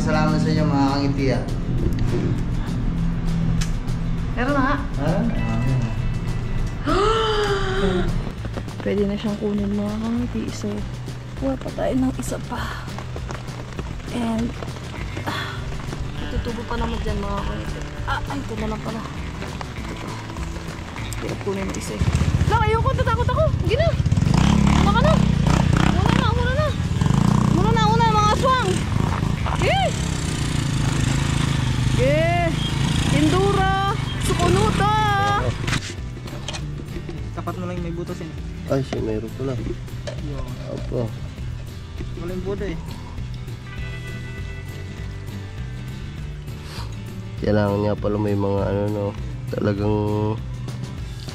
salamat sa inyo mga kangiti ah. Meron na nga. Pwede na siyang kunin mga kangiti. So, kuha pa tayo ng isa pa. And, tutubo pa naman dyan mga kangiti. Ay, ito na lang pala. Ito pa. Kaya kunin ng isa eh. Lang, ayoko, tatakot ako. Hindi na. Tama ka na. Muna na, mga aswang. Indura. Sukunuta. Tapat mo lang yung may butas yun. Ay, siya mayroon pala. Opo. Wala yung buta eh. Kailangan niya pala may mga ano no, talagang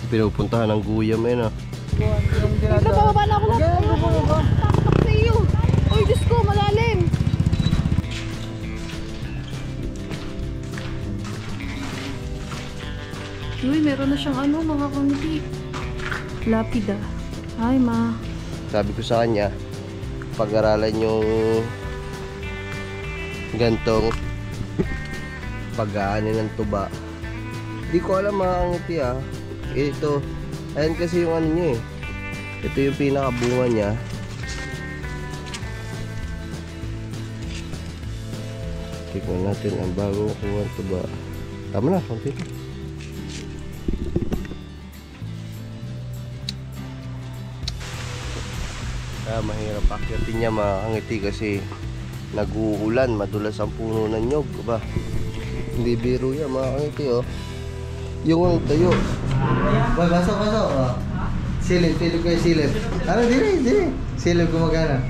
pinupuntahan ng guyam eh no. Ito, bababa na ako lang. Takot sa iyo. Uy, Diyos ko, malalim. Uy, meron na siyang ano, mga kangiti. Lapida. Hi, ma. Sabi ko sa kanya, pag-aralan yung gantong pag-aani ng tuba. Hindi ko alam mga kangiti ah. Ito, ayan kasi yung ano niya eh. Ito yung pinakabunga niya. Tignan natin ang bago kuha ng tuba. Tama na, konti ito. Mahirap akyatin niya mga kangiti kasi nag-uulan, madulas ang puno ng nyog ba? Hindi biro yan mga kangiti oh. Yung tayo. Basok oh. Silip kayo silip. Ano dili. Silip gumagana.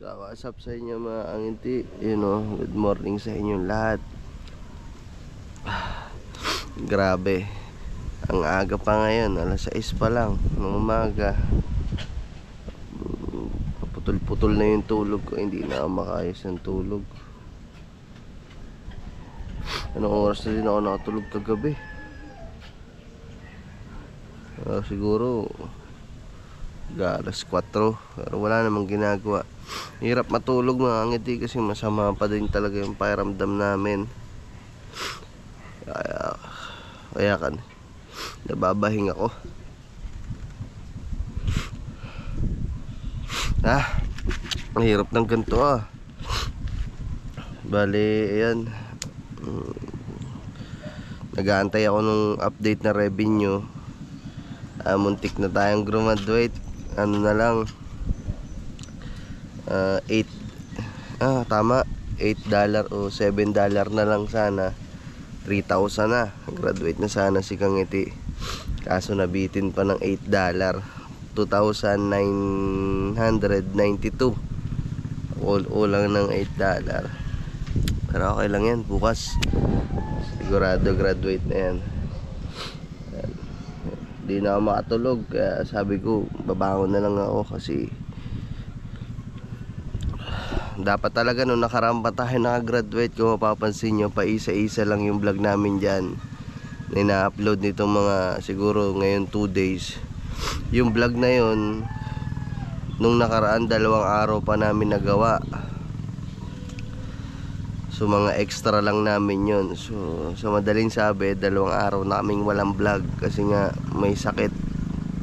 So, what's up sa inyo mga kangiti? You know, good morning sa inyong lahat. Grabe. Ang aga pa ngayon, alas 6 pa lang ng umaga. Putol-putol na yung tulog ko, hindi na makayos ng tulog. Anong oras na din ako nakatulog kagabi? Siguro alas 4, pero wala namang ginagawa. Hirap matulog mga kangiti kasi masama pa din talaga yung pakiramdam namin. Kaya kan nababahing ako. Mahirap ng ganito ah. Bali, ayan. Nag-aantay ako nung update na revenue. Muntik na tayong graduate. Ano na lang, tama, $8 o $7 na lang sana. 3,000 na. Graduate na sana si Kangiti. Kaso nabitin pa ng $8. 2,992. All lang ng $8. Pero okay lang yan. Bukas sigurado graduate na yan. Di na ako makatulog. Kaya sabi ko babangon na lang ako kasi dapat talaga nung nakaraan pa tayo nakagraduate. Kung mapapansin nyo, pa isa-isa lang yung vlog namin dyan. Na-upload nitong mga siguro ngayon 2 days. Yung vlog na yun nung nakaraan 2 araw pa namin nagawa. So mga extra lang namin yun. So sa madaling sabi, 2 araw na kaming walang vlog. Kasi nga may sakit.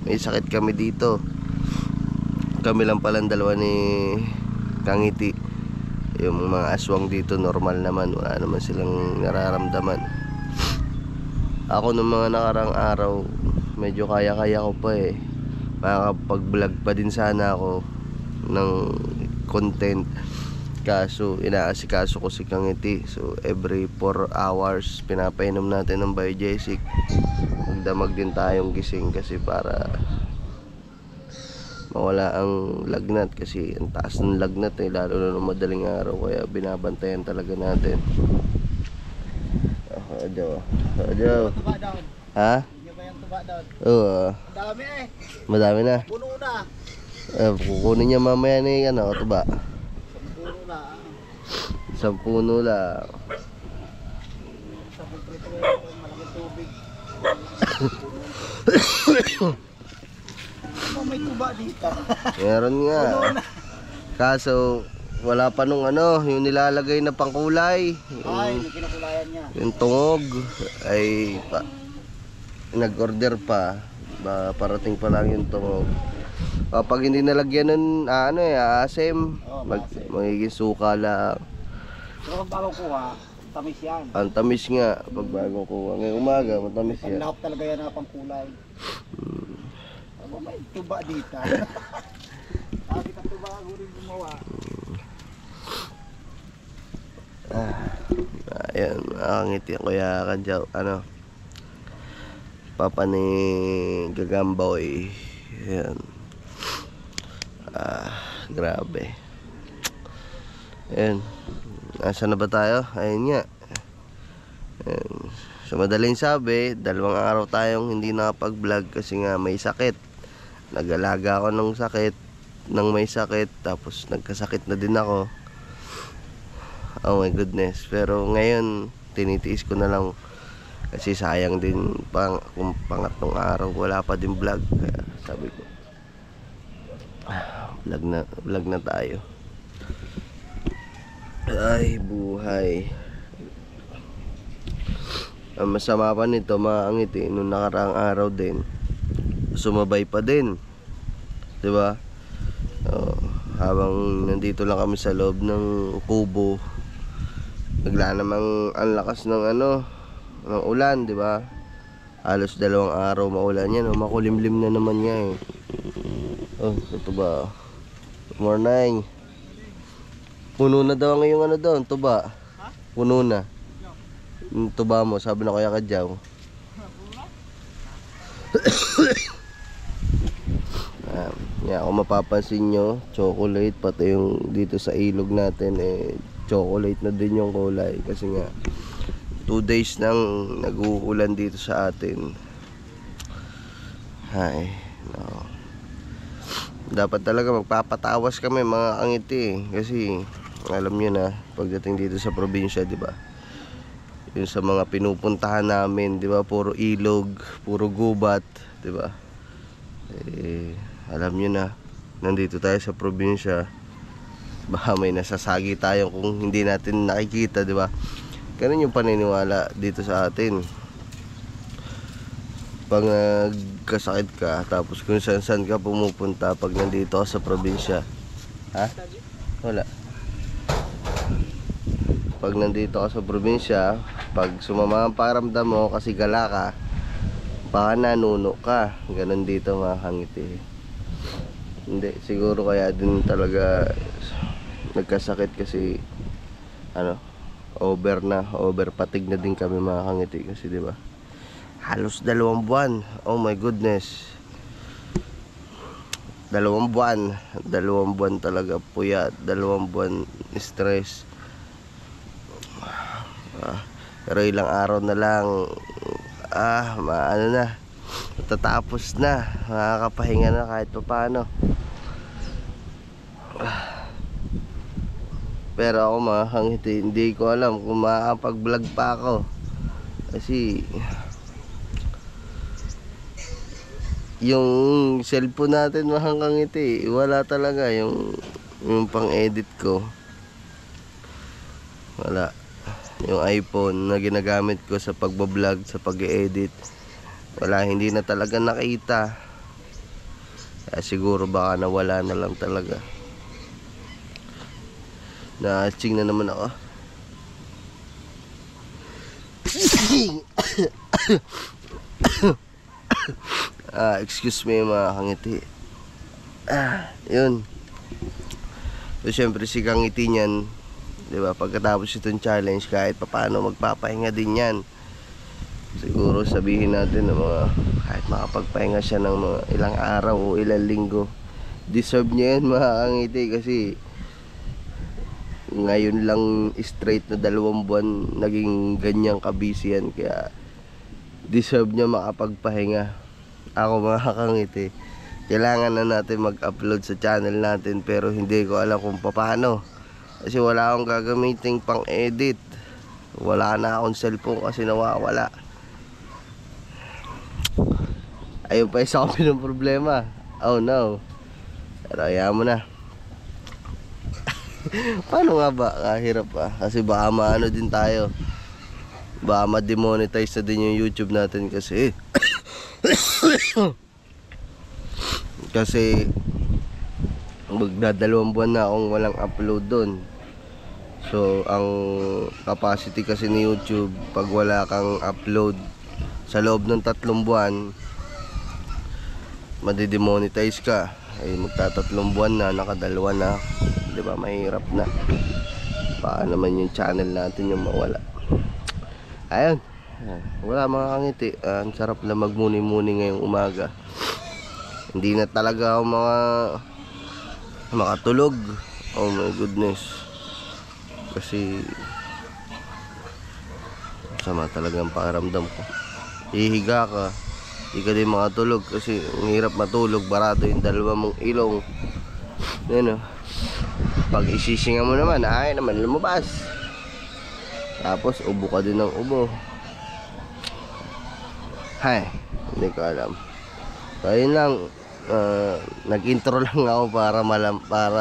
May sakit kami dito. Kami lang palang dalawa ni Kangiti. Yung mga aswang dito normal naman. Wala naman silang nararamdaman. Ako nung mga nakarang araw, medyo kaya-kaya ko pa eh. Makakapag-vlog pa din sana ako ng content. Kaso inaasikaso ko si Kangiti. So every 4 hours pinapainom natin ng biogesic. Magdamag din tayong gising kasi para mawala ang lagnat. Kasi ang taas ng lagnat eh, lalo na ng madaling araw. Kaya binabantayan talaga natin. Ajo. Ha? Oo. Dami eh. Madami na. Puno na. Kukunin niya mamaya ni ano, tuba. Puno na. 10 puno lang. Malaking tubig. Ano may tuba dito? Meron nga. Kaso wala pa nung ano, yung nilalagay na pangkulay. Ay, may kinakulayan niya. Yung tungog ay nag-order pa. Parating pa lang yung tungog. Pag hindi nalagyan nun, asim, magiging suka lang. Pero kung bagong kuha, tamis yan. Ang tamis nga pag bagong kuha. Ngayong umaga, matamis yan. Panlahap talaga yan na pangkulay. Ano may tuba dito? Sabi ka tuba, guling gumawa. Ayan, nakangiti ang kuya Kadyaw. Papa ni Gagamboy. Ayan. Grabe. Ayan. Nasaan na ba tayo? Ayun nga. Ayan. Sa madaling sabi, 2 araw tayong hindi nakapag-vlog kasi nga may sakit. Nag-alaga ako ng sakit, nang may sakit, tapos nagkasakit na din ako. Oh my goodness. Pero ngayon, tinitiis ko na lang kasi sayang din kung pangatlong araw wala pa din vlog. Kaya sabi ko, vlog na tayo. Ay, buhay. Ang masama pa nito, maangiti, nung nakaraang araw din, sumabay pa din. 'Di ba? Habang nandito lang kami sa loob ng kubo, bigla namang ang lakas ng ng ulan, 'di ba? Halos 2 araw maulan yan, makulimlim na naman nga eh. Oh, ito ba? Good morning. Puno na daw ngayong doon, tuba. Puno na. Yung tuba mo, sabi na Kuya Kadyaw. Kung mapapansin nyo, chocolate, pati yung dito sa ilog natin chocolate na din yung kulay. Kasi nga 2 days nang nag-uulan dito sa atin. Ay, no. Dapat talaga magpapatawas kami mga kangiti kasi alam nyo na, pagdating dito sa probinsya, di ba? Yung sa mga pinupuntahan namin, di ba? Puro ilog, puro gubat, di ba? Alam nyo na, nandito tayo sa probinsya, baka may nasasagi tayo kung hindi natin nakikita, di ba? Ganun yung paniniwala dito sa atin. Pag nagkasakit ka, tapos kung saan ka pumupunta pag nandito ka sa probinsya, wala. Pag nandito ka sa probinsya, pag sumama ang pakiramdam mo kasi gala ka, baka nanuno ka. Ganun dito mga kangiti. Hindi, siguro kaya din talaga nagkasakit kasi overpatig na din kami mga kangiti kasi di ba? Halos 2 buwan. Oh my goodness. 2 buwan. 2 buwan talaga puyat. 2 buwan stress. Pero ilang araw na lang matatapos na, makakapahinga na kahit pa paano. Pero ako mga kangiti, hindi ko alam kung makakapag-vlog pa ako kasi yung cellphone natin mga kangiti, wala talaga yung pang-edit ko. Wala. Yung iPhone na ginagamit ko sa pagbablog, sa pag-edit, wala, hindi na talaga nakita. Kaya siguro baka nawala na lang talaga. Na-aching na naman ako. Excuse me mga kangiti. Yun. So syempre si kangiti niyan, diba, pagkatapos itong challenge, kahit paano magpapahinga din yan. Siguro sabihin natin na kahit makapagpahinga siya ng mga ilang araw o ilang linggo, deserve niya yan mga kangiti. Kasi ngayon lang straight na 2 buwan naging ganyang kabisi yan. Kaya deserve niya makapagpahinga. Ako mga kangiti, kailangan na natin mag-upload sa channel natin, pero hindi ko alam kung paano. Kasi wala akong gagamiting pang edit, Wala na akong cellphone kasi nawawala. Ayun pa isa kami ng problema. Oh no. Pero ayaw mo na. Paano nga ba? Kahirap pa. Kasi baka maano din tayo. Baka ma-demonetize na din yung YouTube natin kasi kasi magdadalawang buwan na akong walang upload doon. So ang capacity kasi ni YouTube, pag wala kang upload sa loob ng 3 buwan, madidemonetize ka. Ay magta-3 buwan na, nakadalawa na, di ba? Mahirap na. Baka naman yung channel natin yung mawala. Ayun, wala mga kangiti. Ang sarap na magmuni-muni ngayong umaga. Hindi na talaga ako makatulog. Oh my goodness. Kasi sama talaga ang pakiramdam ko. Ihiga ka, di ka din makatulog kasi ang hirap matulog, barado yung 2 mong ilong. Yan o. Pag isisinga mo naman, ay naman lumabas. Tapos ubo ka din ng ubo. Hay, hindi ko alam. So yun lang, nag-intro lang ako para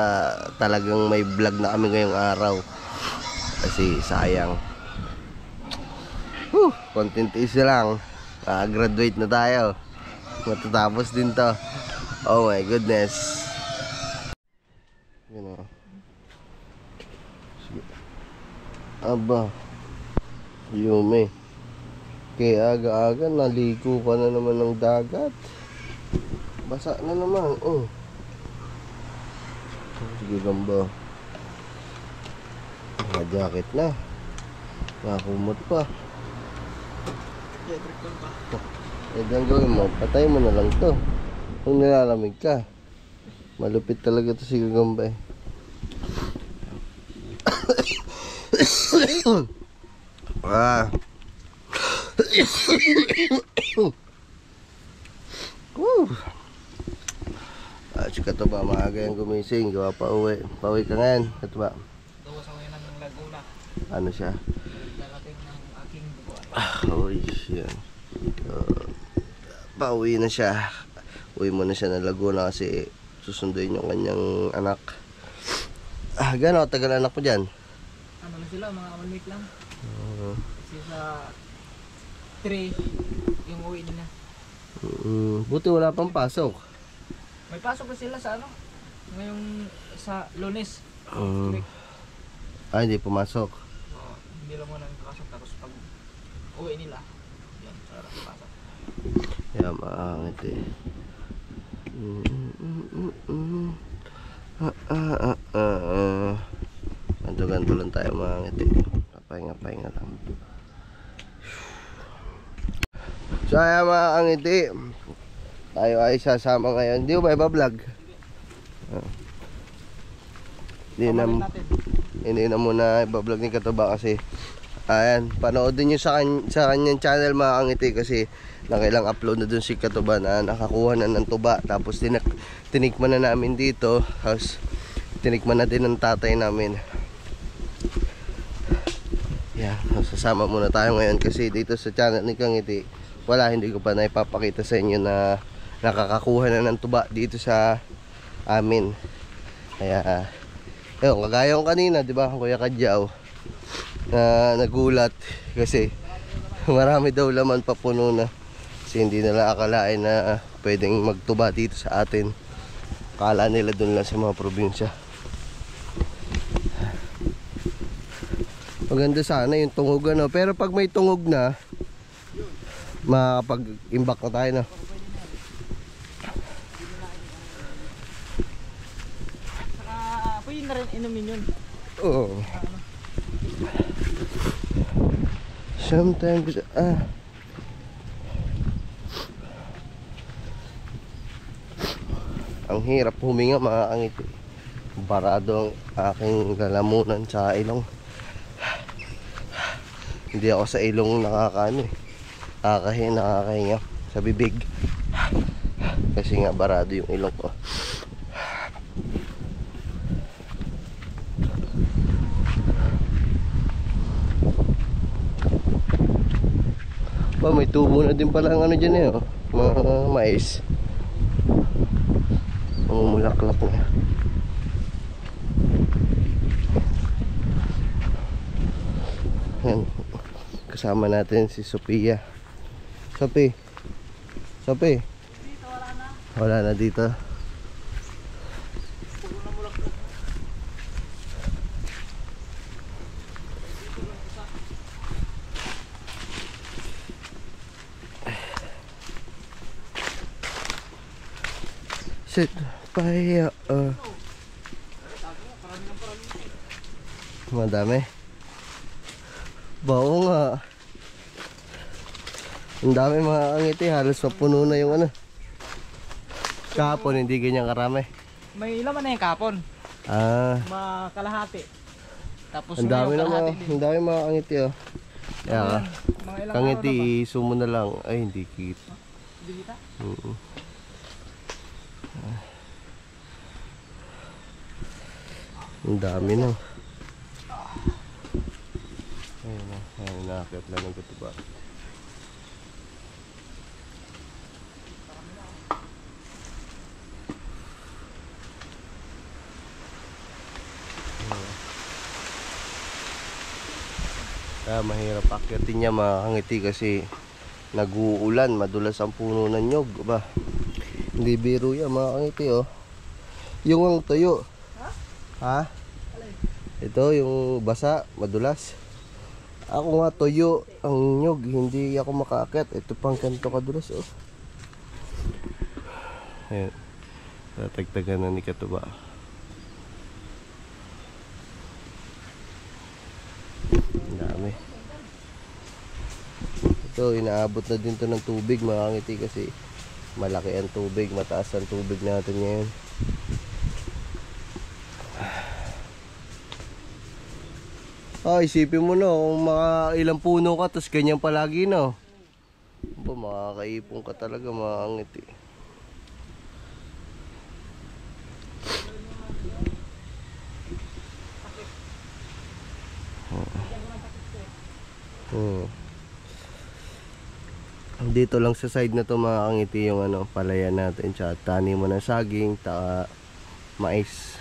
talagang may vlog na kami ngayong araw. Kasi sayang. Content is lang. Graduate na tayo. Matatapos din to. Oh my goodness. Yun o. Sige. Aba, Yume. Kaya aga-aga naligo ka na naman ng dagat. Basa na naman. Oh. Sige gamba. Naka-jacket na. Nakakumot pa. Eh, ang gawin mo, patay mo na lang to. Kung nilalamig ka. Malupit talaga to si Gagamba eh. Si Katuba, maaga yung gumising. Gawa pa uwi. Pauwi ka ngayon, Katuba. Gawa sa ngayon ng Laguna. Ano siya? Darating ng aking buwan. Uy, yan. Pauwi na siya. Uwi mo na siya ng Laguna kasi susunduin yung kanyang anak. Gano'n tagal anak mo dyan? Ano na sila, mga 1 week lang. Kasi sa 3 yung uwi nila. Buti wala pang pasok. May pasok na sila sa ano? Ngayong sa Lunes. Hindi pumasok. Hindi lang muna pasok tapos pag uwi nila, yan, sarap pasok. Yan, maangit eh. Ganto lang tayo maangit eh. Papahinga-pahinga lang. So ayan mga kangiti, tayo ay sasama ngayon. Hindi ko ba iba-vlog? Hindi na muna iba-vlog ni Katuba kasi ayan, panoodin nyo sa kanyang channel mga kangiti kasi nakilang upload na dun si Katuba na nakakuha na ng tuba. Tapos tinikman na namin dito. Tapos tinikman na din ng tatay namin. Yeah, sasama muna tayo ngayon kasi dito sa channel ni Kangiti hindi ko pa naipapakita sa inyo na nakakakuha na ng tuba dito sa amin. Kaya kagaya ko kanina, di ba, Kuya Kadyaw, na nagulat kasi marami daw laman papuno na. Kasi hindi nila akalain na pwedeng magtuba dito sa atin. Akala nila doon lang sa mga probinsya. Maganda sana yung tungog ano, pero pag may tungog na makakapag-imbak na tayo na. Pwede na rin inumin yun. Oo. Sometimes ang hirap huminga mga kangiti. Barado ang aking lalamunan sa ilong. Hindi ako sa ilong nakakahinga sa bibig. Kasi nga barado yung ilong ko. Oh, may tubo na din pala ang ano dyan eh, oh. Mga mais. Mamumulaklak na. Yan. Kasama natin si Sophia. Sophie. Sophie. Wala na dito. Set fire. Madami. Bao nga. Ang dami mga angiti. Halos mapuno na yung ano. Kahapon hindi ganyan karami. May laman na yung kapon. Ah. Makalahati. Tapos Ang dami na mga, ang dami mga angiti oh. Kaya ka. Mga ilang Kangiti, isumo na lang. Ay, hindi kita. Hindi kita? Ang dami na. Ayun na, ayun, nakakit lang ng katuba. Kaya mahirap akyatin niya mga kangiti kasi nag-uulan, madulas ang puno ng nyog ba. Hindi biro yan mga kangiti oh. Yung ang tuyo. Ha? Ito yung basa, madulas. Ako nga tuyo ang nyog, hindi ako makaakyat. Ito pang kanto kadulas oh. Ayan. Tatagtagan na ni katuba. Ang dami. Ito, inaabot na din to ng tubig mga kangiti kasi malaki ang tubig, mataas ang tubig natin ngayon. Isipin mo no, kung mga ilang puno ka tapos ganyan palagi no. Makakaipon ka talaga mga kangiti. Dito lang sa side na to mga kangiti yung ano, palayan natin tsaka tani mo ng saging, mais.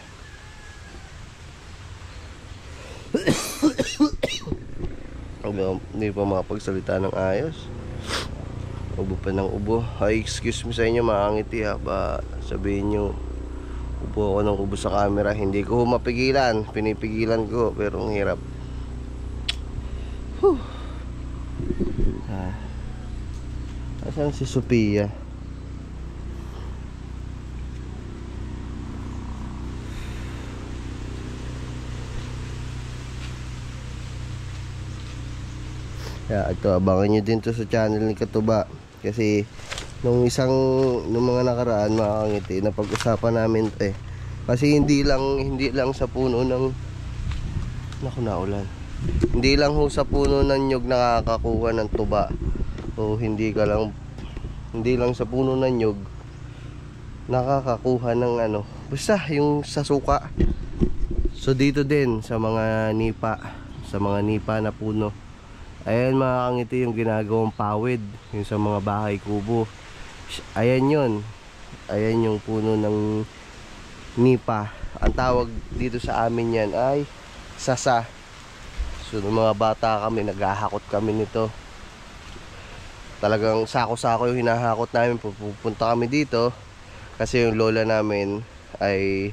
Hindi pa makapagsalita ng ayos. Ubo pa ng ubo. Ay, excuse me sa inyo mga kangiti ha. Ba sabihin nyo ubo ako ng ubo sa camera. Hindi ko mapigilan. Pinipigilan ko pero ang hirap. Asan si Sophia? Ito, abangan nyo din to sa channel ni Katuba. Kasi nung mga nakaraan mga kangiti, napag-usapan namin to eh. Kasi hindi lang sa puno ng naku, naulan. Hindi lang ho sa puno ng nyog nakakakuha ng tuba. O hindi lang sa puno ng nyog nakakakuha ng ano, basta yung sa suka. So dito din sa mga nipa na puno. Ayan mga kangiti yung ginagawang pawid, yung sa mga bahay kubo. Ayan yun. Ayan yung puno ng nipa. Ang tawag dito sa amin yan ay sasa. So nung mga bata kami, naghahakot kami nito. Talagang sako-sako yung hinahakot namin. Pupunta kami dito kasi yung lola namin ay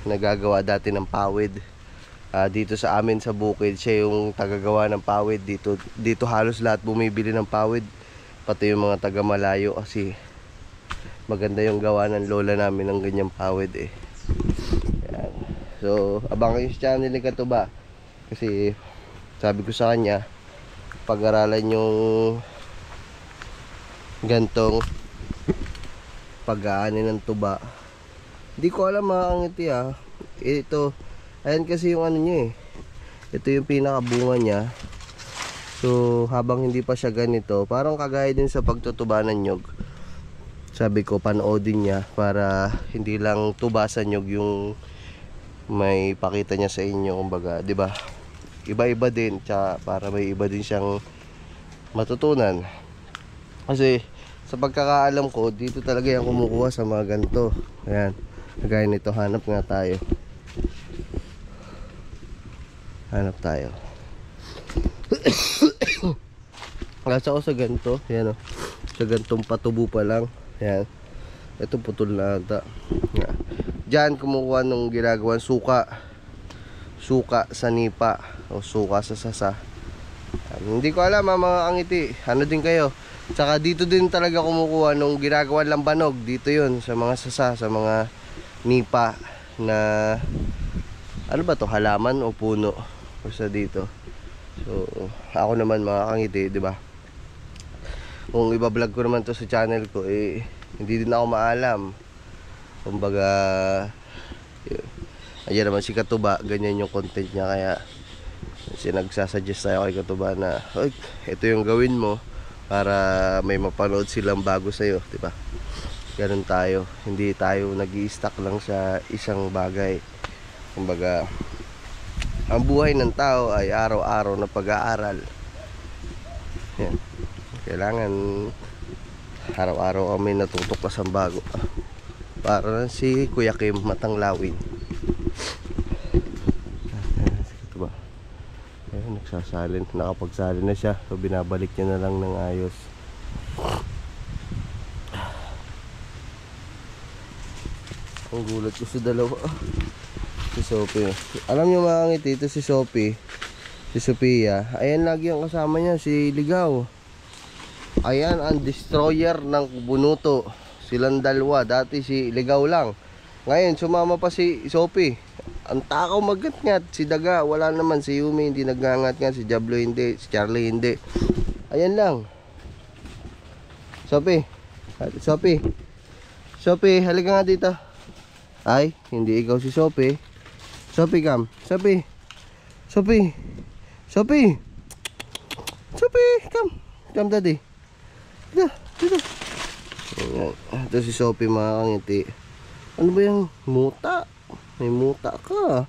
nagagawa dati ng pawid. Dito sa amin sa bukid, siya yung tagagawa ng pawid. Dito halos lahat bumibili ng pawid, pati yung mga taga malayo kasi maganda yung gawa ng lola namin ng ganyang pawid eh. Yan. So abangan yung channel ni Katuba kasi sabi ko sa kanya pag-aralan yung gantong pag-aani ng tuba. Hindi ko alam mga kangiti ha. Ito, ayan kasi yung ano niya eh. Ito yung pinakabunga niya. So habang hindi pa siya ganito, parang kagaya din sa pagtutuba ng nyog. Sabi ko panoodin niya para hindi lang tuba sa nyog yung may pakita niya sa inyo, kumbaga, 'di ba? Iba-iba din, tsaka para may iba din siyang matutunan. Kasi sa pagkakaalam ko, dito talaga yung kumukuha sa mga ganito. Ayan, kagaya nito, hanap nga tayo. Hanap tayo. Nasa ako sa ganito. Ayan o, sa gantong patubo pa lang. Ayan, ito putol na ata. Diyan kumukuha nung ginagawan suka. Suka sa nipa o suka sa sasa. Hindi ko alam mga kangiti, ano din kayo. Tsaka dito din talaga kumukuha nung ginagawan lambanog. Dito yun, sa mga sasa, sa mga nipa na ano ba to, halaman o puno. Basta dito. So ako naman mga kangiti, di ba, kung iba-vlog ko naman to sa channel ko, eh hindi din ako maalam. Kumbaga ayan naman si Katuba, ganyan yung content niya. Kaya nagsasuggest tayo kay Katuba na ito yung gawin mo para may mapanood silang bago sa'yo, diba? Ganun tayo, hindi tayo nag-i-stuck lang sa isang bagay. Kumbaga ang buhay ng tao ay araw-araw na pag-aaral. Yan. Kailangan araw-araw kami natutuklasan bago. Para si Kuya Kim Matanglawin. Ayun, nagsasalin, nakapagsalin na siya. So binabalik niya na lang ng ayos. Ang gulat ko sa dalawa. Si Sophie. Alam niyo mga ngiti, ito si Sophie, si Sophia. Ayan lagi ang kasama niya, si Ligaw. Ayan ang destroyer ng bunuto. Silang dalawa. Dati si Ligaw lang. Ngayon sumama pa si Sophie. Ang takaw magngat-ngat. Si Daga wala naman. Si Yumi hindi nagngangat-ngat. Si Jablo hindi. Si Charlie hindi. Ayan lang. Sophie. Sophie. Sophie, halika nga dito. Ay, hindi ikaw si Sophie. Sophie, come. Sophie. Sophie. Sophie. Sophie, come. Come, daddy. Dito, dito. Ayan. Ito si Sophie mga kangiti. Ano ba yung muta? May muta ka.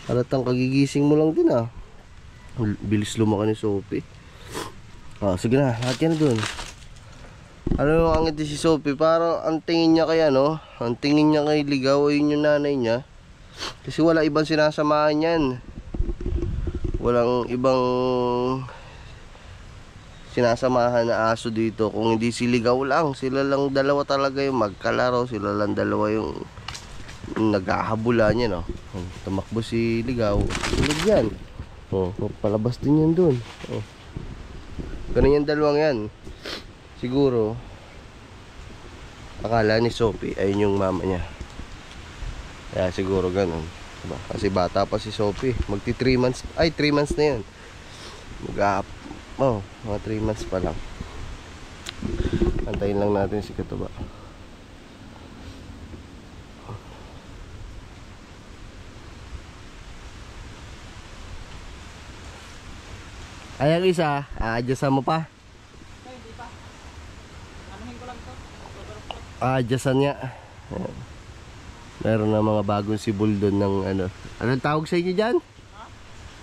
Halatang kagigising mo lang din ah. Bilis lumaki ni Sophie. Sige na, lahat yan dun. Ano ang ngiti si Sophie? Parang ang tingin niya kay ano, ang tingin niya kay Ligaw, ayun yung nanay niya. Kasi wala ibang sinasamahan yan. Walang ibang sinasamahan na aso dito. Kung hindi si Ligaw lang, sila lang dalawa talaga yung magkalaro. Sila lang dalawa yung naghahabulan niya, no? Tumakbo si Ligaw, tulog yan. Palabas din yan dun. Ganun yung dalawang yan. Siguro akala ni Sophie ayun yung mama niya. Kaya siguro ganun, diba? Kasi bata pa si Sophie. Magti 3 months. Ay 3 months na yan. Mga 3 months pa lang. Antayin lang natin si Katuba. Ay, ang isa, adjustan mo pa? Hindi pa. Anuhin ko lang to. Adjustan niya. Ayan. Meron na mga bagong sibol doon ng ano. Anong tawag sa inyo dyan?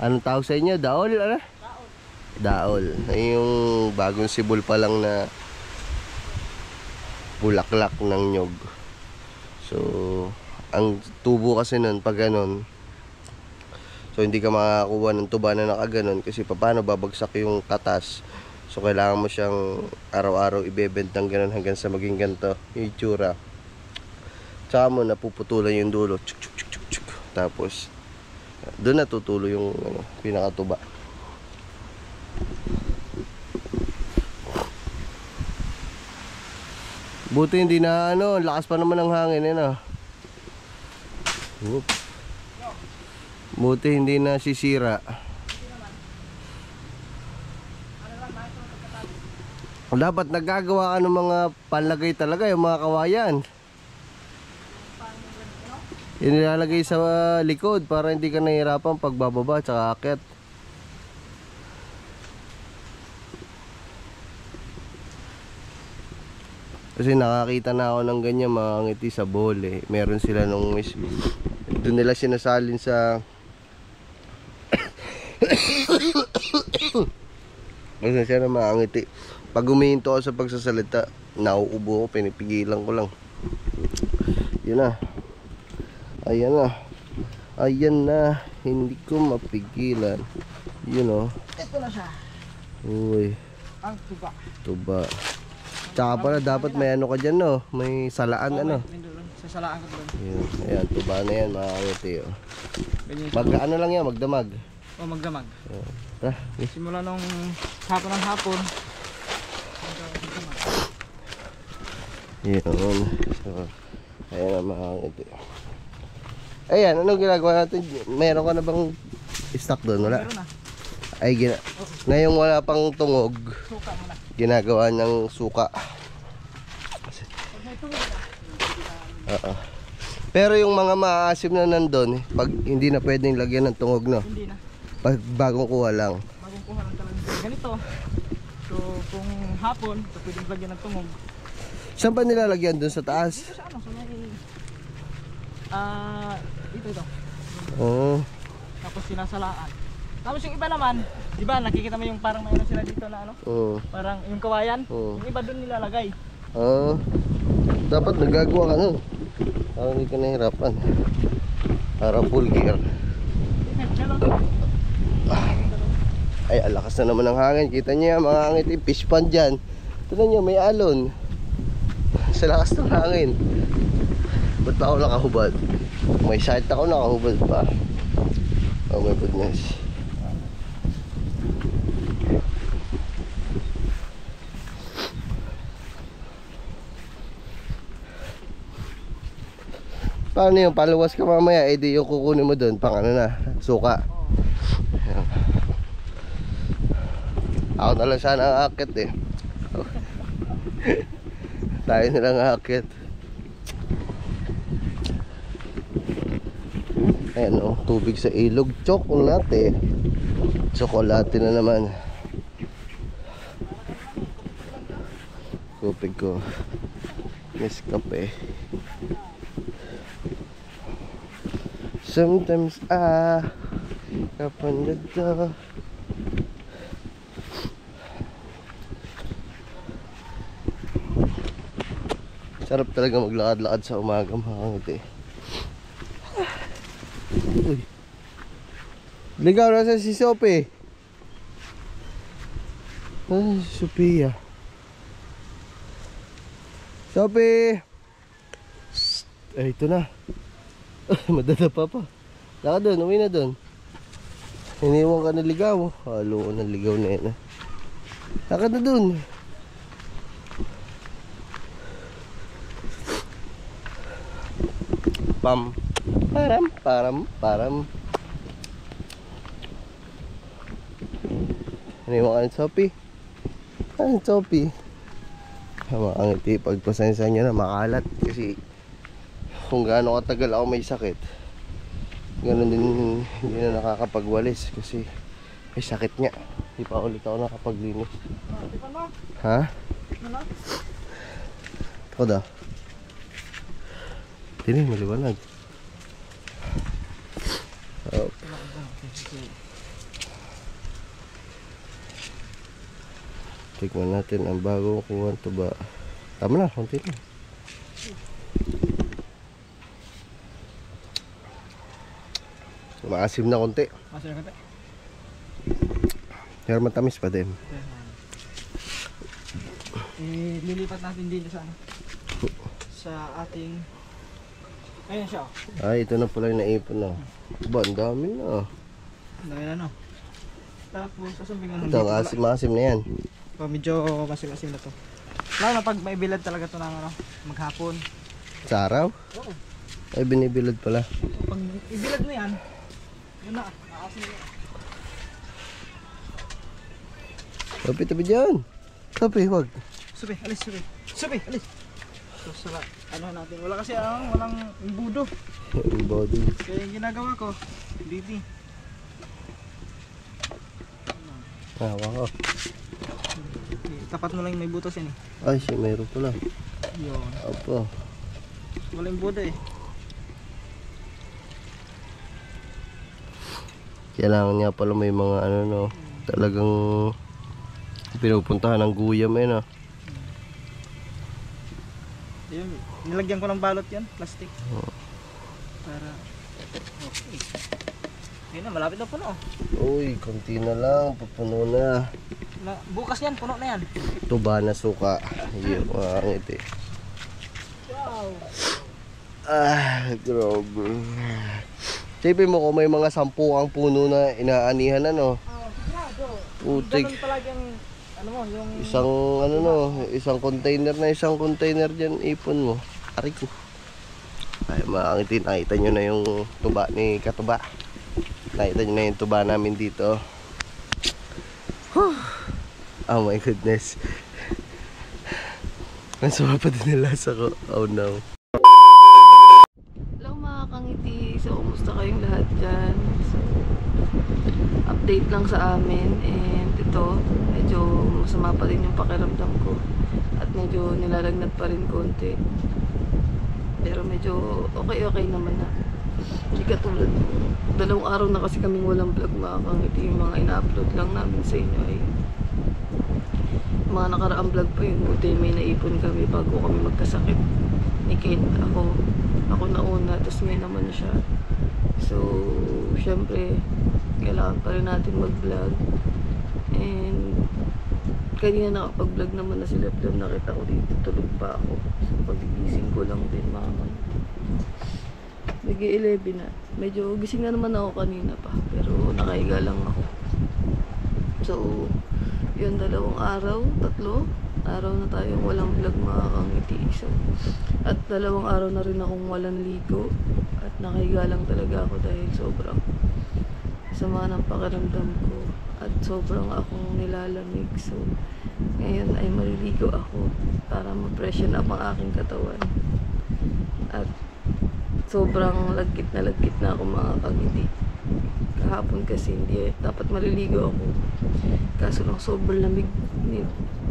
Anong tawag sa inyo? Daol? Ano? Daol. Ay, yung bagong sibol pa lang na bulaklak ng nyog. So ang tubo kasi nun pag ganon, so hindi ka makakuha ng tuba na nakaganon. Kasi paano babagsak yung katas. So kailangan mo siyang araw-araw ibebend ng ganon hanggang sa maging ganito yung itsura. Tsaka mo napuputulan yung dulo. Chuk, chuk, chuk, chuk, chuk. Tapos doon natutulo yung pinakatuba. Buti hindi na lakas pa naman ng hangin yan. Buti hindi na sisira. Dapat nagagawa ka ng mga panlagay talaga, yung mga kawayan. Inilalagay sa likod para hindi ka nahihirapan pagbababa at saka akyat. Kasi nakakita na ako ng ganyan mga ngiti sa bole. Meron sila nung doon nila sinasalin sa Pasensya na makangiti. Pag humihinto ako sa pagsasalita, nauubo ko, pinipigilan ko lang. Yun na. Ayan na. Ayan na. Hindi ko mapigilan. Yun o. Ito na siya. Uy. Ang tuba. Tuba. Tsaka pala dapat may ano ka dyan no. May salaan ano. Sasalaan ko doon. Yun. Ayan, tuba na yan makangiti o. Ganyan. Ano lang yan, magdamag. O magdamag. Tara. Simula nung hapon ng hapon. Yun. So, ayan ang makangiti. Ayan, anong ginagawa natin? Meron ka na bang stock doon? Wala? Meron na. Ay, ngayong wala pang tungog, Suka muna. ginagawa ng suka. Pag may tungod na. Oo. Pero yung mga maaasim na nandun, pag hindi na pwedeng lagyan ng tungog, no? Hindi na. Pag bagong kuha lang. Bagong kuha lang talaga. Ganito. So kung hapon, so pwedeng lagyan ng tungog. Saan pa nilalagyan? Dun sa taas? Dito sa ano? Sa may... ito. Oo. Tapos sinasalaan. Tapos yung iba naman, di ba nakikita mo yung parang mayroon sila dito na ano? Oo. Parang yung kawayan. Oo. Yung iba doon nilalagay. Oo. Dapat nagagawa ka nun. Parang hindi ka nahirapan. Para full gear. Ay, alakas na naman ng hangin. Kita niyo yan, mga hangin. Fish pond dyan. Tignan niyo, may alon. Sa lakas ng hangin. Ba't pa ako nakahubad? May sight ako, nakahubad pa. Oh my goodness. Paano yung paluwas ka mamaya? Eh di yung kukunin mo doon pang ano na, suka. Ayan. Ako na lang sana ang akit eh. Tayo na lang ang akit. Ayan o, tubig sa ilog. Chocolate. Chocolate na naman. Tubig ko. Nescafe. Sometimes kapag nagda sarap talaga maglakad-lakad sa umaga mga ngiti. Uy. Ligaw na si Sophie. Ay, Sophia. Sophie. Ay, ito na. Madadapa pa. Laka doon, uwi na doon. Iniwan ka na ligaw. Halo ko ng ligaw na yan. Laka na doon. Pam. Param. Iniwan ka na Sophie. Ano Sophie? Ang iti, pagpasensya nyo na makalat. Kasi kung gaano katagal ako may sakit, ganoon din hindi na nakakapagwalis kasi may sakit nga. Hindi pa ulit ako nakapaglinis. Ha? Ako daw. Tini, maliwanag. Oh. Tignan natin ang bagong kuha to ba. Tama na, konti na. Maasim na konti. Masaya ka tayo. Pero matamis pa din. Lilipat natin din sa ano? Sa ating... Ayan siya. Ay, ito na pala yung naipon na. Ba, ang dami na. Dahil ano. Tapos, sasumbingan Ito, maasim na yan. Medyo masim-masim na to. Lalo na pag may bilad talaga to ng ano, maghapon. Sa araw? Oo. Ay, binibilad pala. Pag ibilad mo yan, yun na, nakasim na. Sophie, tabi dyan. Sophie, wag. Subi, alis. So, sala, ano natin, wala kasi walang imbudo. Yung body. Kaya yung ginagawa ko, dito. Wow. Tapat mo lang yung may butas yan eh. Ay, siya meron pala. Yun. Apo. Walang imbudo eh. Kailangan niya pala may mga ano no, talagang Pinupuntahan ng guyam eh, no? Yun, nilagyan ko ng balot yan, plastic. Para okay. Ayun na, malapit na puno. Uy, konti na lang, papuno na. Bukas yan, puno na yan. Tuba na suka. Iyo, makakangiti. Wow. Ah, grabe. Sipin mo kung may mga 10 ang puno na inaanihan, ano? Sigurado. Putik. Ganun palagi ang, ano mo, yung... Isang container na isang container dyan, ipon mo. Ari ko. Ay, makakangiti. Nakita nyo na yung tuba ni Katuba. Nakita nyo na yung tuba namin dito. Oh my goodness. Ang sama pa din ang lasa ko. Oh no. Hello mga kangiti. So, kumusta kayong lahat dyan? So, update lang sa amin. And ito, medyo masama pa rin yung pakiramdam ko. At medyo nilalagnat pa rin konti. Pero medyo okay naman na. Hindi katulad. 2 araw na kasi kaming walang vlog mga kangiti. Yung mga ina-upload lang namin sa inyo ay mga nakaraang vlog pa yun. Buti may naipon kami bago kami magkasakit ni Ken. Ako nauna, tapos may naman siya. So, syempre kailangan pa rin natin mag-vlog. And kanina nakapag-vlog naman na sila. Nakita ko dito, tulog pa ako. So, pag-gising ko lang din mga nag-11 na. Medyo gising na naman ako kanina pa. Pero nakahiga lang ako. So, yun, 2 araw, 3 araw na tayong walang vlog mga kangiti. So, at 2 araw na rin akong walang ligo. At nakahiga lang talaga ako dahil sobrang sama ng pakiramdam ko. At sobrang akong nilalamig. So, ngayon ay maliligo ako para ma-freshen up ang aking katawan. At sobrang lagkit na ako mga kangiti. Kahapon kasi hindi dapat maliligo ako. Kaso lang sobrang lamig.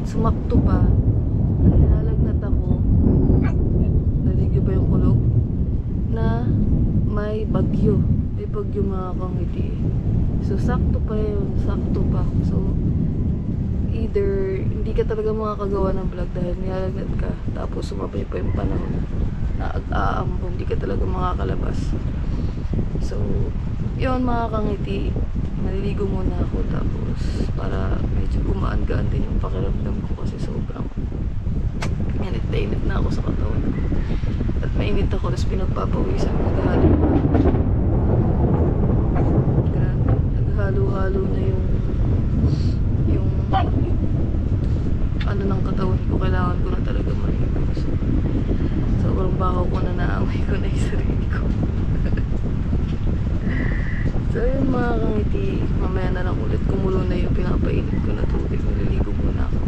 Sumakto pa. Nilalagnat ako. Naligo ba yung kulog? Na may bagyo. May bagyo mga kangiti. So sakto pa yun. Sakto pa. So either hindi ka talaga makakagawa ng vlog dahil nilalagnat ka. Tapos sumabay pa yung panahon. Aambon, hindi ka talaga makakalabas. So yun mga kangiti, maliligo muna ako tapos para medyo gumaan-gaan din yung pakiramdam ko kasi sobrang init na init na ako sa katawan ko. At mainit ako, tapos pinagpapawisan, naghalo-halo na yung ano ng katawan ko, kailangan ko na talaga maligo. So, sobrang bakaw ko na naamay ko na yung sarili ko. So yun mga kangiti, mamaya na lang ulit kumulo na yung pinapainit ko na tubig. Naliligo muna ako.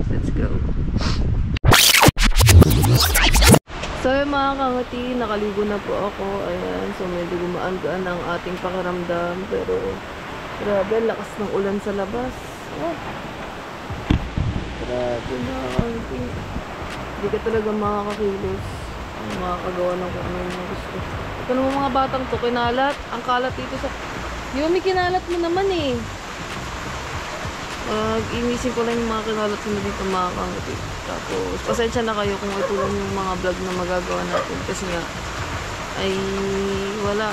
Let's go. So yun mga kangiti, nakaligo na po ako. Ayan, so medyo gumaan-gaan ang ating pakiramdam. Pero grabe, lakas ng ulan sa labas. Oh. Grabe mga kangiti. Hindi ka talaga makakakilos. Makakagawa ng kung ano yung gusto. Ito naman mga batang to, kinalat. Ang kalat dito sa... Yumi, kinalat mo naman eh. Inisin ko lang yung mga kinalat mo dito mga kangiti. Tapos, pasensya na kayo kung ito lang yung mga vlog na magagawa natin. Kasi nga, ay wala.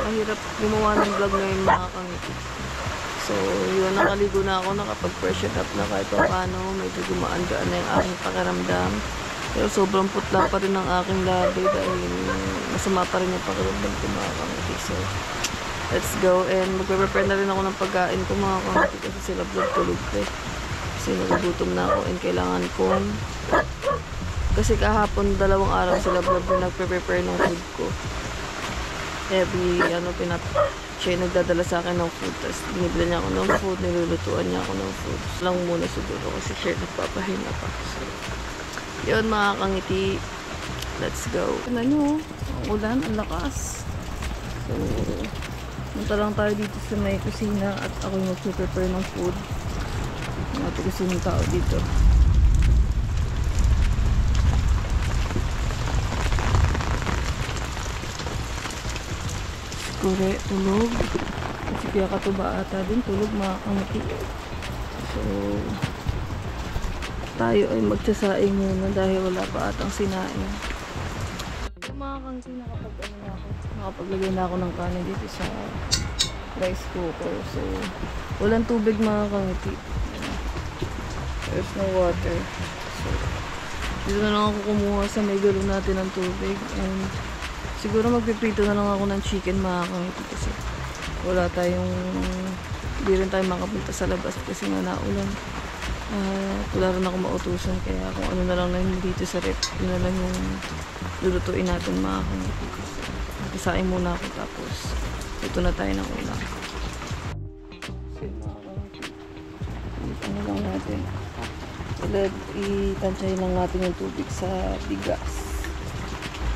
Mahirap gumawa ng vlog ngayon mga kangiti. So, yun, nakaligo na ako. Nakapag-freshen up na kahit paano. Medyo gumaan-gaan na yung aking pakiramdam. Pero sobrang putla pa rin ang aking labi dahil masama pa rin yung pakiramdam ko mga kangiti. So, let's go. And magpe-prepare na rin ako ng pagkain ko mga kangiti kasi sila tulog eh. Kasi nagugutom na ako and kailangan kong... Kasi kahapon 2 araw sila na nagpe-prepare ng food ko. Every, siya nagdadala sa akin ng food. Tapos binibila niya ako ng food, nilulutuan niya ako ng food. Lang muna siguro kasi siya nagpapahinga pa. So, yun mga kangiti, let's go. Tignan nyo, ang ulan, ang lakas. So, punta lang tayo dito sa may kusina at ako yung mag-prepare ng food. Mga kusinang tao dito. Kure, tulog. Si Kuya Katuba ata din, tulog mga kangiti. So, tayo ay magsasaing muna dahil wala pa atang sinaing. Yung mga kangti, nakapaglagay na ako ng kanin dito sa rice cooker. So, walang tubig mga kangti. There's no water. So, dito na lang ako kumuha sa may galon natin ng tubig. And siguro magpiprito na lang ako ng chicken mga kangti kasi wala tayong, hindi rin tayo makapunta sa labas kasi nga naulan. Wala rin ako mautusan kaya kung ano na lang na dito sa rep, yun na lang yung lulutuin natin mga kangti. Magkasain muna ako tapos ito na tayo ng ulam. So mga kangti, ano lang natin, itansyahin lang natin yung tubig sa bigas.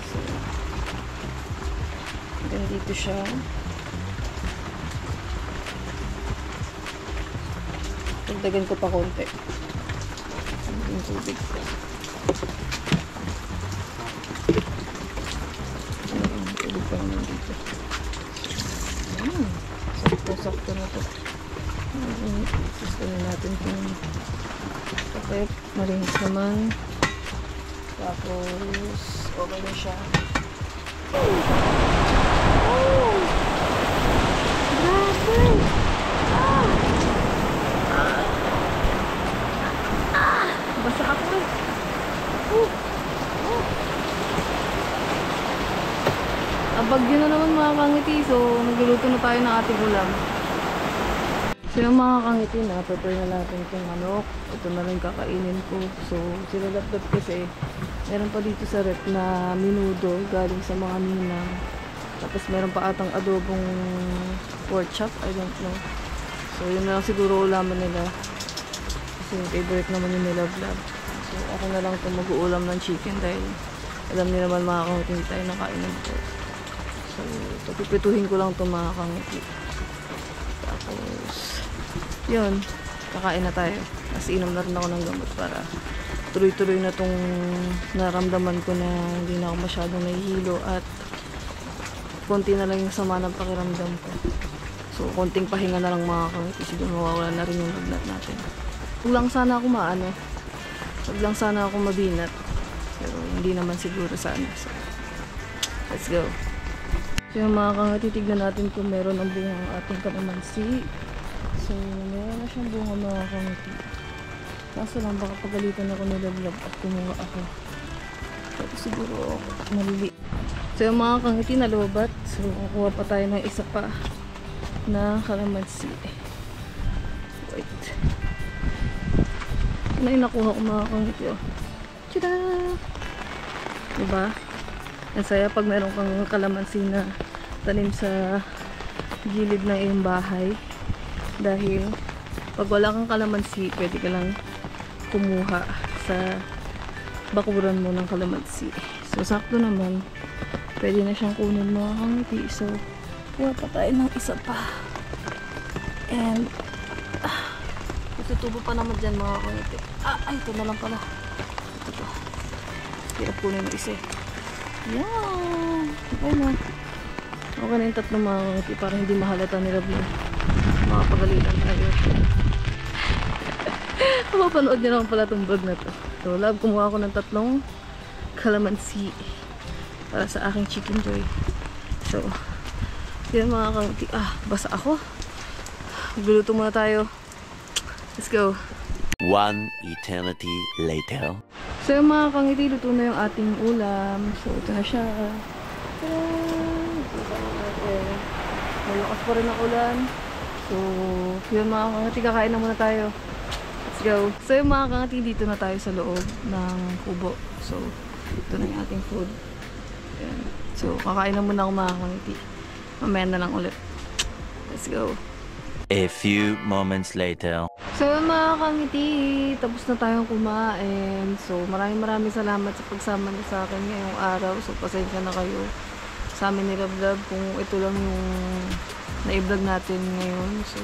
So then dito siya. Dagdagan ko pa konti yung tubig ko. Tubig pa naman dito. Sakto na to. Gusto na natin kung okay, malinis naman. Tapos okay na siya. Oh! Grabe! Basta ako eh. Abagyo na naman mga kangiti. So, nagluluto na tayo ng ating ulam. So, yung mga kangiti, prepare na natin itong manok. Ito na lang kakainin ko. So, silalapdap kasi meron pa dito sa rep na minudo galing sa mga ninang. Tapos meron pa atang adobong pork chop. I don't know. So, yun na lang siguro ulaman nila. Kasi favorite naman yung nilab-lab. So, ako na lang ito mag-uulam ng chicken dahil alam niyo naman mga kangiti, hindi tayo nakain ng pork. So, ito, pipituhin ko lang ito mga kangiti. Tapos, yun, kakain na tayo. Kasi inom na rin ako ng gamot para tuloy-tuloy na itong naramdaman ko na hindi na ako masyadong nahihilo at konti na lang yung sama ng pakiramdam ko. So, konting pahinga na lang mga kangiti. Siguro mawawala na rin yung lagnat natin. Huwag lang sana ako maano. Huwag lang sana ako mabinat. Pero hindi naman siguro sana. So, let's go. So yung mga kangiti, tignan natin kung meron ang bunga ang ating kalamansi. So, meron na siyang bunga mga kangiti. Kaso lang baka pagalitan ako nilablab at kumuha ako. Pero siguro malili. So yung mga kangiti nalubat. So, kukuha pa tayo ng isa pa na kalamansi. Wait. Ano yung nakuha ko mga kangiti, oh. Tada! Diba? Ang saya pag meron kang kalamansi na tanim sa gilid ng iyong bahay. Dahil pag wala kang kalamansi, pwede ka lang kumuha sa bakuran mo ng kalamansi. So, sakto naman. Pwede na siyang kunin mga kangiti. So, kuha pa tayo ng isa pa. And, tutubo pa naman dyan mga kangiti. Ay, ito na lang pala. Ito. Hirap kunin ng isa. Yan. Okay na. Okay na yung tatlong mga kangiti para hindi mahalata nila makapagalitan tayo. Mapapanood nyo naman pala itong vlog na to. So, love, kumuha ako ng tatlong kalamansi para sa aking chicken joy. So, yan mga kangiti. Basa ako. Magluluto muna tayo. Let's go. One eternity later. So yung mga kangiti, luto na yung ating ulam. So ito na siya. Malakas pa rin ang ulan. So yun mga kangiti, kakain na muna tayo. Let's go. So yung mga kangiti, dito na tayo sa loob ng kubo. So ito na yung ating food. Ayan. So kakain na muna ako mga kangiti. Mamaya na lang ulit. Let's go. A few moments later. So yun mga kangiti, tapos na tayong kumain. So maraming salamat sa pagsama niyo sa akin ngayong araw. So pasensya na kayo sa amin ni Love kung ito lang yung na-vlog natin ngayon. So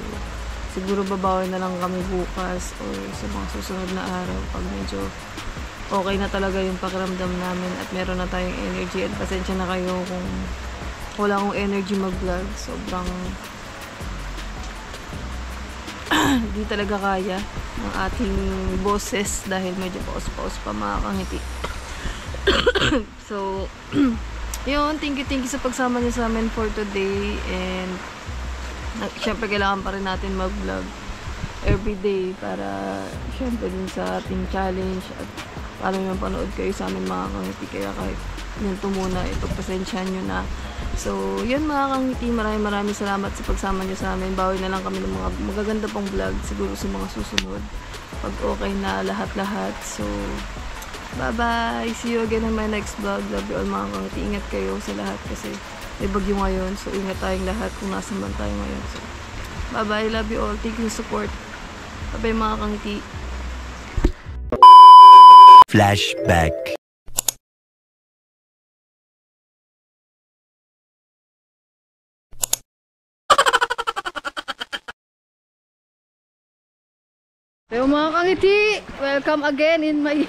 siguro babawi na lang kami bukas or sa mga susunod na araw pag medyo okay na talaga yung pakiramdam namin at meron na tayong energy. At pasensya na kayo kung wala akong energy mag-vlog. Sobrang di talaga kaya. ng ating boses dahil medyo paus-paus pa mga kangiti. So, yun, thank you sa pagsama niyo sa amin for today. And syempre kailangan pa rin natin mag-vlog everyday para syempre din sa ating challenge at para yung panood kayo sa amin mga kangiti. Kaya kahit ganito muna, ito pasensyahan nyo na. So, yun mga kangiti, maraming salamat sa pagsama nyo sa amin. Bawi na lang kami ng mga magaganda pang vlog siguro sa mga susunod pag okay na lahat-lahat. So, bye-bye! See you again in my next vlog. Love you all mga kangiti. Ingat kayo sa lahat kasi may bagyo ngayon. So, ingat tayong lahat kung nasan man tayo ngayon. So, bye-bye! Love you all. Thank you for support. Bye-bye mga kangiti. Flashback. Hello mga kangiti! Welcome again in my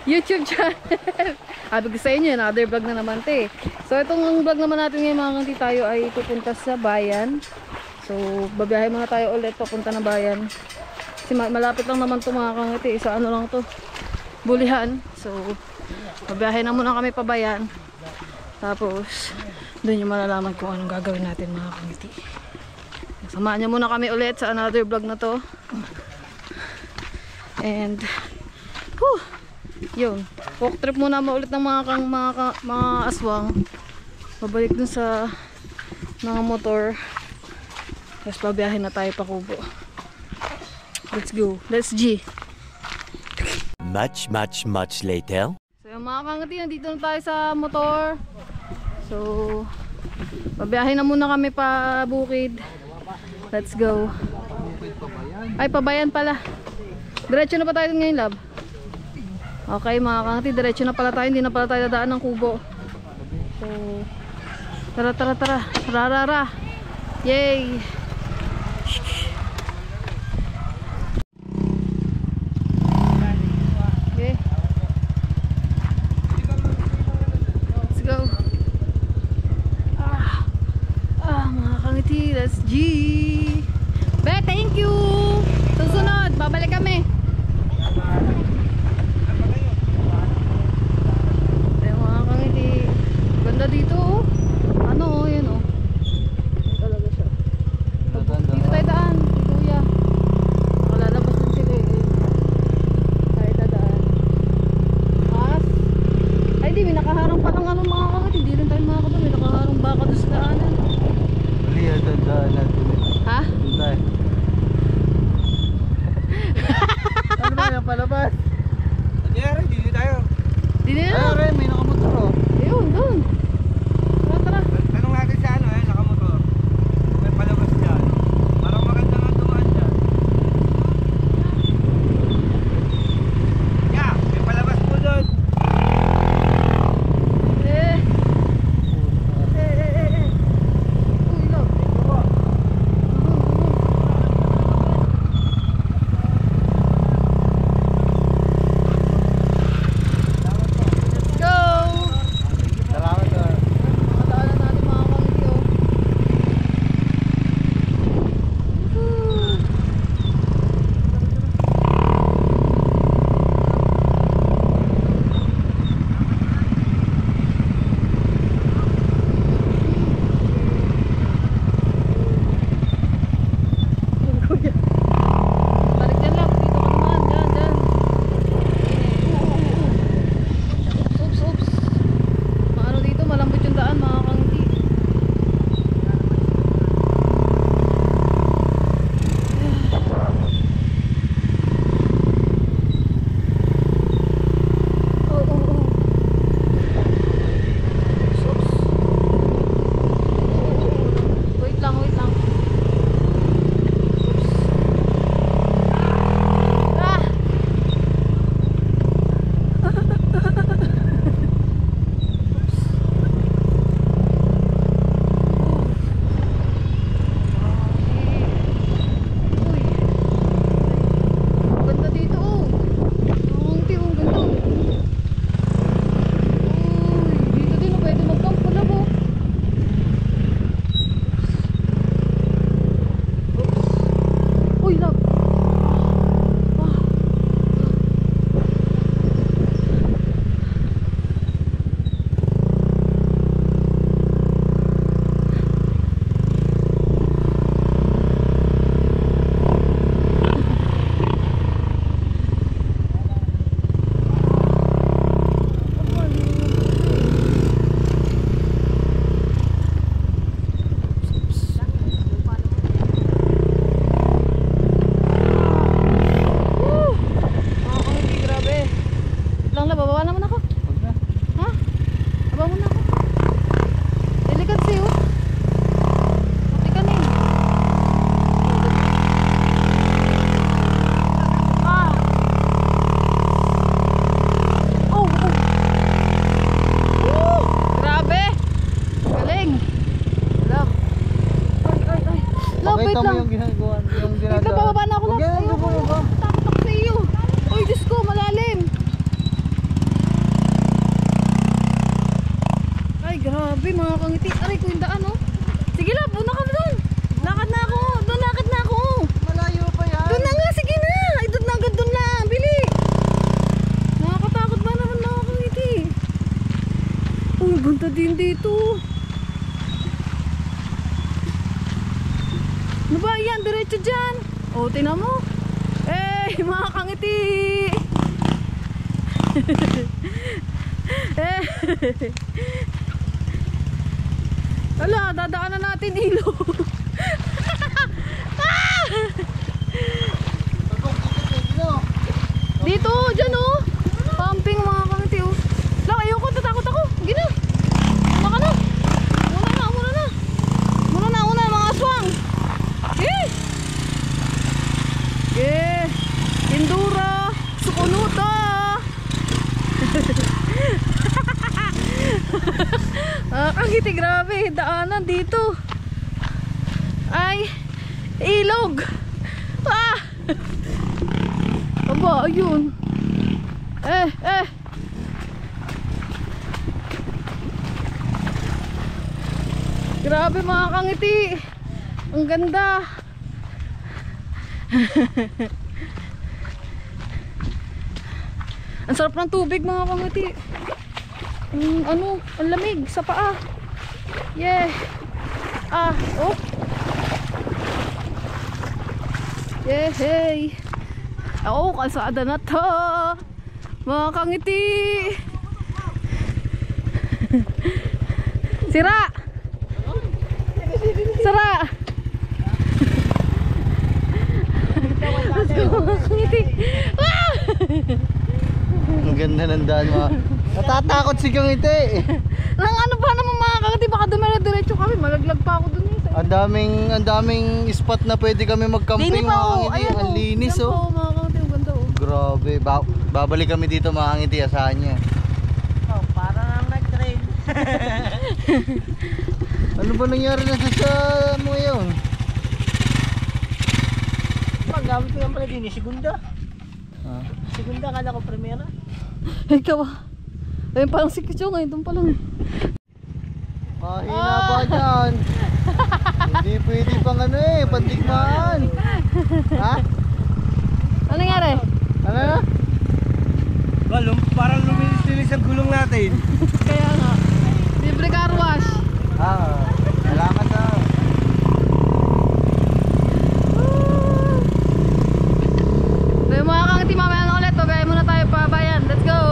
YouTube channel. Sabi ko sa inyo, another vlog na naman te. So itong vlog naman natin ngayon mga kangiti, tayo ay pupunta sa bayan. So babiyahe muna tayo ulit papunta na bayan. Kasi malapit lang naman to mga kangiti. Sa ano lang to, Bulihan. So babiyahe na muna kami pa bayan. Tapos doon yung malalaman kung anong gagawin natin mga kangiti. Samahan niyo muna kami ulit sa another vlog na to. And yun, walk trip muna ulit ng mga aswang. Pabalik dun sa mga motor. Tapos pabiyahin na tayo pa Kubo. Let's go, let's G. Much later. So yung mga kangati, nandito na tayo sa motor. So pabiyahin na muna kami pa bukid. Let's go. Ay, pabayan pala. Diretso na pa tayo ngayon, love? Okay, mga kangati, diretso na pala tayo. Hindi na pala tayo dadaan ng Kubo. So, tara. Rarara. Yay! Okay. Let's go. Mga kangiti, let's G! Be, thank you! Susunod, babalik kami. Ayun mga kangiti. Ganda dito oh. Ano oh, yun oh. Yan talaga siya. Dito tayo daan, kuya. Nakalalabas din sila eh. Tayo dadaan. Mas? Ay di, may nakaharang pa ng ano mga kangiti. Hindi rin tayo makakabal. May nakaharang baka doon sa daanan. Mali, dadaan natin. Ha? Dito ano ba yung palabas? Dito tayo. Dito na. Ay, may nakamotor oh. Ayun, doon. Tara. Tanong natin sa ano nakamotor. May palabas dyan. Parang maganda nga tumaan dyan. Yeah, may palabas po doon. Eh. Uy, love. Let's go. Salamat oh. Love, wait Pakita mo lang. yung ginagawa, yung Wait dinadaan. lang, bababa na ako, Huwag love. yan, Ayoko, takot ako sa iyo. Uy, Diyos ko, malalim. Ay, grabe mga kangiti. Aray ko yung daan, oh. Sige, love, una ka doon. Lakad na ako. Doon, lakad na ako. Malayo pa yan. Doon na nga, sige na. Ay, doon na agad, doon na. Bili. Nakakatakot ba naman mga kangiti? Uy, banta din dito. Ano ba yan? Diretso dyan. O, tingnan mo. Eh, mga kangiti. Eh. Ala, dadaanan natin ilog. Ah! Dito, dyan oh. Pumping mga kangiti oh. Lang, ayoko, tatakot ako. Gina. Muna ka na. Muna na, mga aswang. Eh. Eh. Indura. Sukunuta. Kangiti, grabe. Daanan dito. Ay. Ilog. Ah. Aba, ayun. Eh. Grabe mga kangiti. Ang ganda. Ang sarap ng tubig mga kangiti. Ang lamig sa paa. Yeah. Oh. Yeah, hey. Oo, kalsada na to. Mga kangiti. Sira. Sara. Mga kangiti. Ah! Ang ganda ng daan mo. Natatakot si Kangiti. Nang ano ba naman mga kangiti, baka dumire-diretso kami, malaglag pa ako dun eh. Ang daming spot na pwede kami magcamping Dini mga pa oh, Kangiti. ayan Ang linis Yan oh. po, mga kangiti, ang ganda oh. Grabe, babalik kami dito mga Kangiti, asahan niya. Oh, parang ang nag-train. Ano ba nangyari na sa mo ngayon? Paggamit ko lang pala din, segunda. Ah. Segunda, kala ko primera. Ikaw ah. Ayun parang si Kicho ngayon, doon pa lang eh. Mahina ba dyan? Hindi pwede pang pandigmaan. Ha? Ano nangyari? Ano na? Parang lumilis-lilis ang gulong natin. Kaya nga. Libre car wash. Salamat na. So yung mga kangiti, mamaya na ulit. Babayan muna tayo pa bayan. Let's go!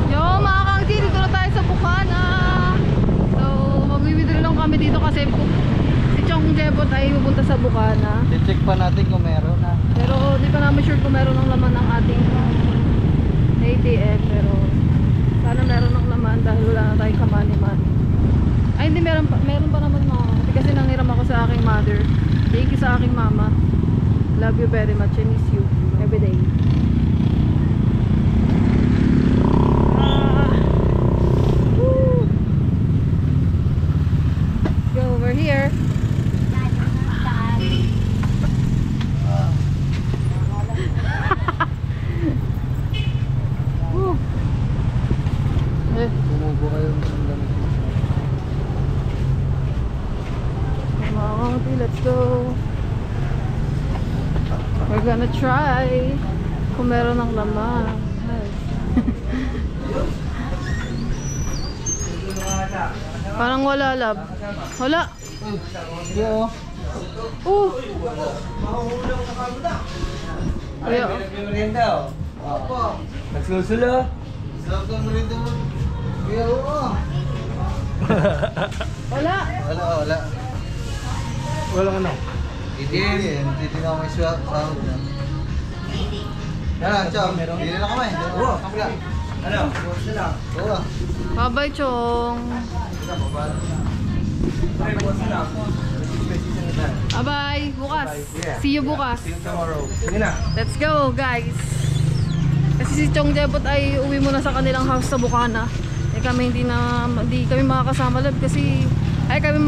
Yo mga kangiti, dito na tayo sa Bukana. So mag-withdraw lang kami dito kasi si Chong Jebot ay pupunta sa Bukana. I-check pa natin kung meron na. Pero hindi pa namin sure kung meron ng laman ng ating ATM. Pero sana meron ng laman dahil wala na tayong kamani-mani. Ay hindi, meron pa naman mga kangiti kasi nanghiram ako sa aking mother. Thank you sa aking mama. Love you very much. I miss you every day. Woo. Let's go over here. Woo. Bumubo kayo ng damit. Mga kangiti, let's go. We're gonna try kung meron ng laman. Parang wala, lab. Wala. Yo. Kuya. Nagsusulo. Sarap ka mo rin doon. Yo. Wala. Wala. Walang ano. Hindi na may sahod na. Yan, Chong. Hindi na kami. Oo. Ano? Bukas na lang. Oo. Bye-bye, Chong. Okay, bukas na lang. Bye-bye. Bukas. See you bukas. See you tomorrow. Sige na. Let's go, guys. Kasi si Chong Jebot ay uwi muna sa kanilang house sa Bukana. Eh kami hindi kami makakasama lab kasi ay kami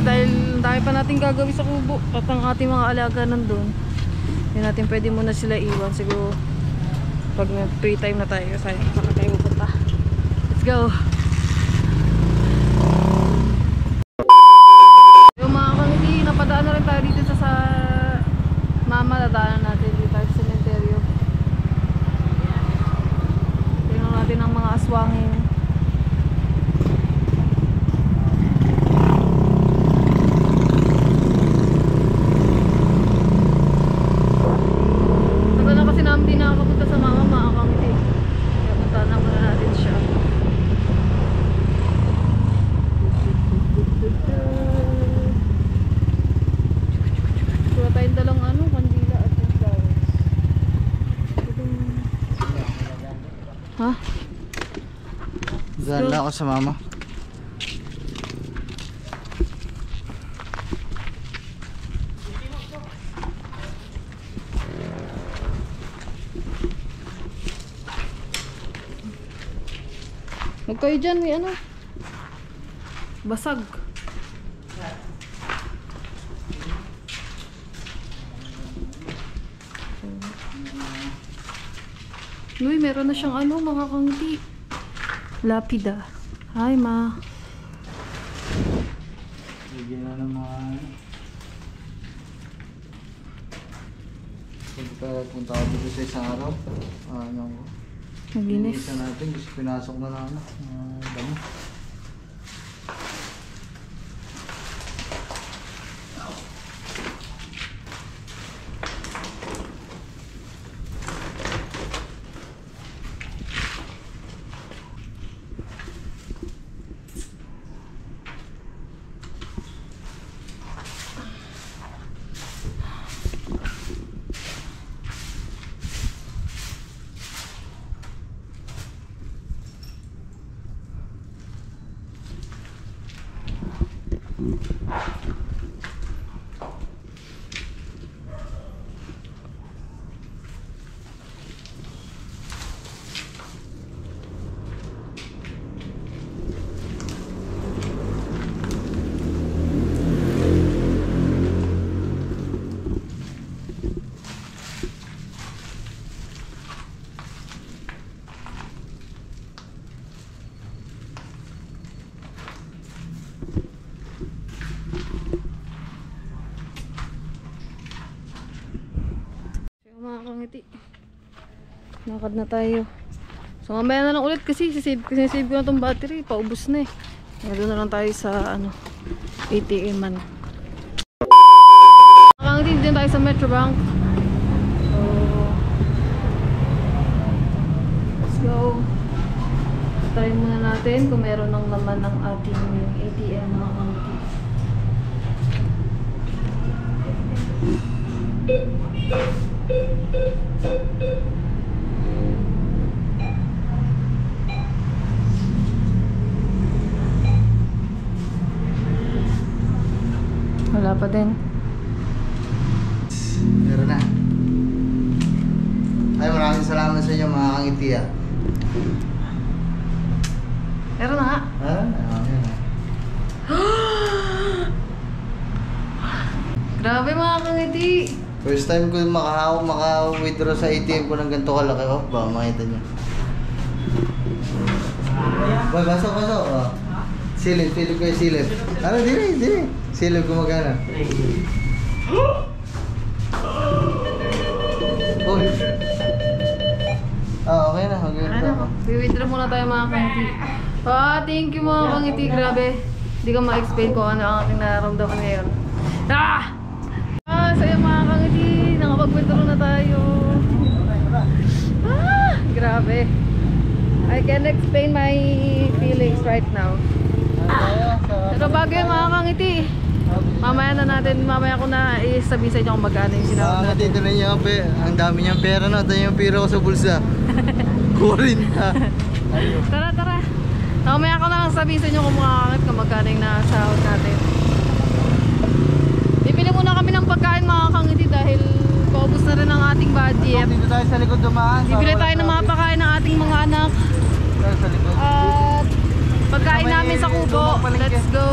dahil marami pa natin gagawin sa kubo at ang ating mga alaga nandun. Hindi natin pwede muna sila iwan. Siguro pag may free time na tayo, sayang saka tayo pupunta. Let's go! Yung mga kangiti, napadaan na rin tayo dito sa mama, dadaanan natin dito tayo sa cementerio. Tingnan natin ang mga aswangin. Tagal na kasi namin di nakakapunta sa mama, mga kangiti. Kaya punta na muna natin siya. Wala tayong dalang kandila at yung flowers. Ha? Diyan lang ako sa mama. Huwag kayo dyan, may basag. Uy, meron na siyang mga kangti. Lapida. Hi, ma. Bigyan na ng mga punta ako dito sa isang araw. Naginis. Isa natin, gusto pinasok na lang damo. Mga kangiti, nakad na tayo. So mamaya na lang ulit kasi sisave ko na itong battery, paubos na eh. Doon na lang tayo sa ATM-an. Mga kangiti, dito tayo sa Metrobank. So let's go. Try muna natin kung meron ng laman ng ating ATM, mga kangiti. Wala pa din. Meron na. Ay, maraming salamat sa inyo mga kangiti ah. Meron na nga. Ha? Ayun na. Grabe mga kangiti. First time ko maka-withdraw sa ATM ko ng ganito kalaki. Oh, baka makita nyo. Boy, pasok. Oh. Silip ko yung silip. Ano, dili. Silip ko magana. Uy. Okay na. Withdraw muna tayo mga kangiti. Thank you mga kangiti. Grabe. Hindi ka ma-explain ko ano ang aking nararamdaman ngayon. Saya mga kangiti. Nakapag-withdraw na tayo. Grabe. I can't explain my feelings right now. Pero bago yun mga kangiti, mamaya ko na isabi sa inyo kung magkano yung sinawag natin. Dito na niya ang dami niyang pera na. Ito yung pera ko sa bulsa. 40. Tara. Mamaya ko na lang sabihin sa inyo kung magkano yung nasahod natin. Bibili muna kami ng pagkain mga kangiti dahil paubos na rin ang ating budget. Dito tayo sa likod dumaan. Bibili tayo ng mga pagkain ng ating mga anak. Sa likod. At pagkain namin sa kubo. Let's go!